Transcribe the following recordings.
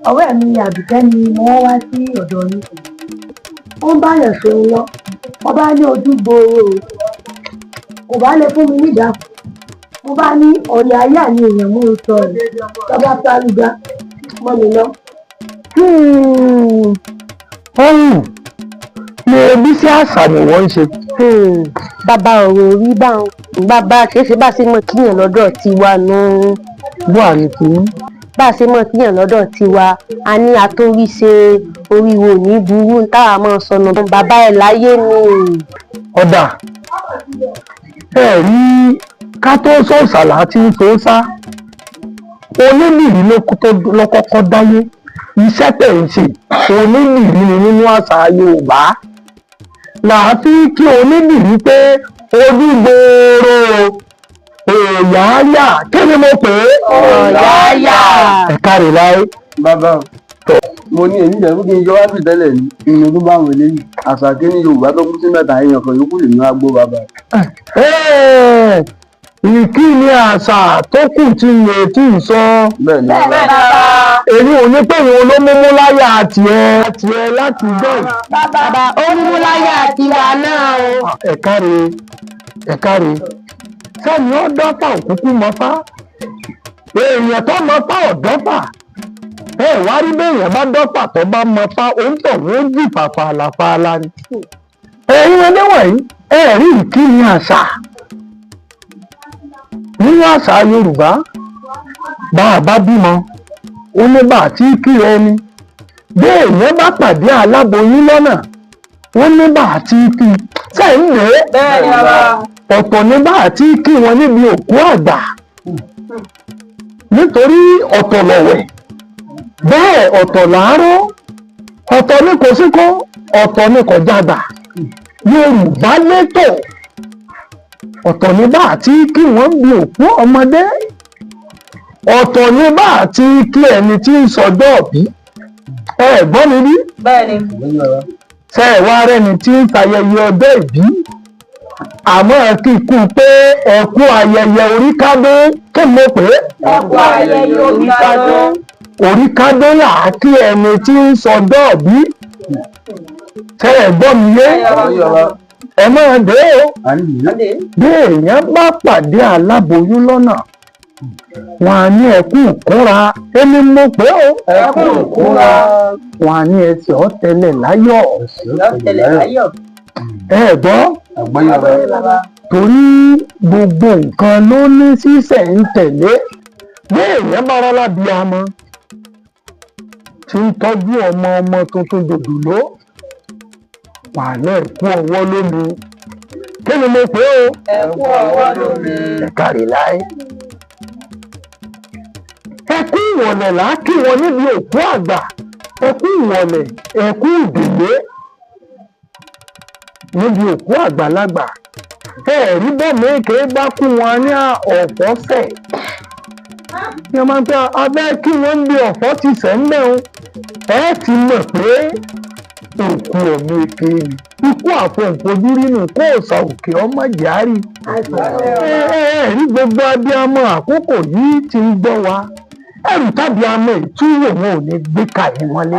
ọ̀rẹ́ mi Àbíkẹ́ ni wọ́n wá sí ọ̀dọ̀ mi. Wọ́n bá yàn ṣe lọ, wọ́n bá ní ojú gbòòrò, kò bá lè fún mi nídàá. Mo bá ní ọ̀rẹ́ ayé àní èèyàn mú un sọ rẹ̀ lọ́ba sárúgá mọ́ mi lọ. Ní ebi sí àṣà ni wọ́n ń ṣe. Bàbá ọ̀rọ̀ orí báwọn bàbá ṣeéṣe bá ṣe mọ̀ kíyàn lọ́dọ̀ tiwa nù. Bó àní kì í. Bá ṣe mọ̀ kíyàn lọ́dọ̀ tiwa a ní atórí ṣe oríwo ní burú táwa máa sọnù bàbá ẹ̀ láyé ni. Ọ̀dà ẹ rí ká tó sọ̀sàlà tí ń so sá onílìrí ló kọ́kọ́ dáyé iṣẹ́ tẹ̀ ń ṣe onílìrí ni nínú àṣà Yorùbá làáfi kí onílìrí pé ojú gbòòrò òyàáyà kí ni mo pè é Ọ̀yáyà. ẹ̀ka rẹ̀ láyé. Bàbá mo ní èyí ìjẹ́bú kí n yọ wá sí tẹ́lẹ̀ ní ìyẹn tó bá wọn eléyìí àṣà kí ní Yorùbá tó kú sí mẹ́ta èèyàn kan yòókù lè ní agbó bàbá. Ìkíni àṣà tó kù tí ń lè tí ń sọ. Bẹ́ẹ̀ ni bàbá. Èmi ò ní pé ìwọ ló múmú láyà tiẹ̀ láti gbọ́. Bàbá ó mú láyà tiwa náà o. Ẹ̀ka rè sẹ́ni ó dọ́fà òkúkú mọ́fá èèyàn tó mọ́fá ọ̀dọ́fà ẹ wá rí béèyàn bá dọ́fà tó bá mọ́fá òǹtọ̀ wọ́n jì fàfàlàfàlà ni. ẹ̀yin oníwọ̀nyí ẹ rí ìkíni àṣà nínú àṣà Yorùbá bá a bá bímọ ó ní bá a ti kí ẹni bí èèyàn bá pàdé aláboyún lọ́nà ó ní bá a ti kí sẹ́yìn rèé ọ̀tọ̀ ní bá a ti kí wọn níbi òkú àgbà nítorí ọ̀tọ̀ lọ̀wẹ̀ bẹ́ẹ̀ ọ̀tọ̀ làárọ̀ ọ̀tọ̀ ní kò síkó ọ̀tọ̀ ní kò jágbà Yorùbá létò ọ̀tọ̀ ní bá àti kí wọ́n bí òkú ọmọdé ọ̀tọ̀ ní bá àti kí ẹni tí ń sọjọ́ òbí gbọ́n mi bí ṣe ẹ̀ wá rẹ́ni tí ń ṣayẹyẹ ọjọ́ ìbí àmọ́ ẹ kí kú pé ẹ kú ayẹyẹ oríkádún kí mo pè é ẹ kú ayẹyẹ oríkádún. Oríkádún là á kí ẹni tí ń sọjọ́ òbí ṣe ẹ̀ gbọ́n mi yé ẹ máa dé o bí èèyàn bá pàdé aláboyún lọ́nà wọn á ní ẹkú ìkúnra ẹni mo pé o ẹkú ìkúnra wọn á ní ẹsẹ̀ ọ̀tẹlẹ̀ láyọ̀ ẹ gbọ́ torí gbogbo nǹkan ló ní ṣísẹ̀ ń tẹ̀lé bí èèyàn bá rọ́lá bí amọ tí ń tọ́jú ọmọ tuntun jòjòló wàhálà ẹ̀kú ọwọ́ lómi kí ni mo pè ó ẹkú ọwọ́ lómi ẹ̀ka rè láyé ẹkú ìwọ̀lẹ̀ là á kí wọn níbi òkú àgbà ẹkú ìwọ̀lẹ̀ ẹkú ìdílé níbi òkú àgbàlagbà ẹ̀rí bọ́ọ̀mù èké bá kú wọn ní ọ̀fọ̀ sẹ̀ ní ọmọ pé abẹ́ kí wọ́n ń bí ọ̀fọ̀ ti sẹ̀ ń bẹ̀rù ẹ ti mọ̀ pé òkú ọ̀mù èké ni ikú àfọ̀nfojú rínú kó òòsà òkè ọmọ jàárì ẹ̀rí gbogbo abiyamọ àkókò yìí ti ń gbọ́ wa ẹrù tàbí amọ ìtúwò wọn ò ní gbé kàyé wọlé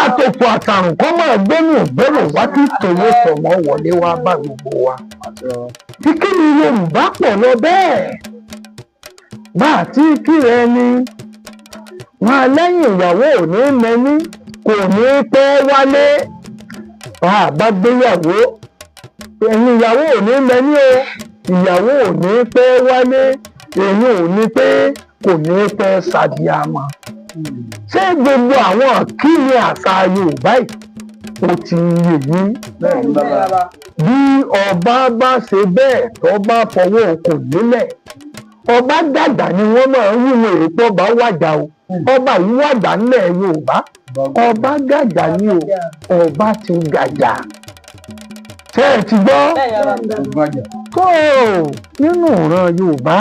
àtòkù àtàrùn kọ́ máa gbẹ́nu ògbẹ́rò wá kí tòwó tọ̀mọ́ wọlé wá bá gbogbo wa ìkíni Yorùbá pọ̀ lọ bẹ́ẹ̀ bá àti kíre ẹni wọn lẹ́yìn ìyàwó ò ní mẹ́ni kò ní pẹ́ wálé bá a bá gbéyàwó ẹ̀yin ìyàwó ò ní mẹ́ni o ìyàwó ò ní pẹ́ wálé èyí ò ní pẹ́ kò ní pẹ́ ṣàdíàmọ́ ṣé gbogbo àwọn kíni àṣà Yorùbá yìí ó ti yé yín bí ọba bá ṣe bẹ́ẹ̀ tó bá fọwọ́ okùn nílẹ̀ ọba gàjà ni wọ́n máa ń wúwo ètò ọba wàjà o ọba yìí wàjà ńlẹ̀ Yorùbá ọba gàjà ni o ọba ti gàjà ṣé ẹ ti gbọ́ tó nínú ìran Yorùbá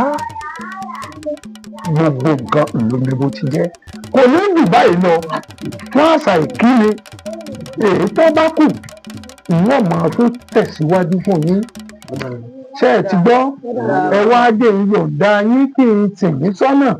gbogbo nǹkan lómi bó ti jẹ́ kò ní jù báyìí lọ fún àṣà ìkíni èyí tó bá kù ìwọ̀n máa tún tẹ̀síwájú fún yín ṣé ẹ ti gbọ́ ẹ wá dé ìyọ̀ǹda yín kí n tì yín sọ́nà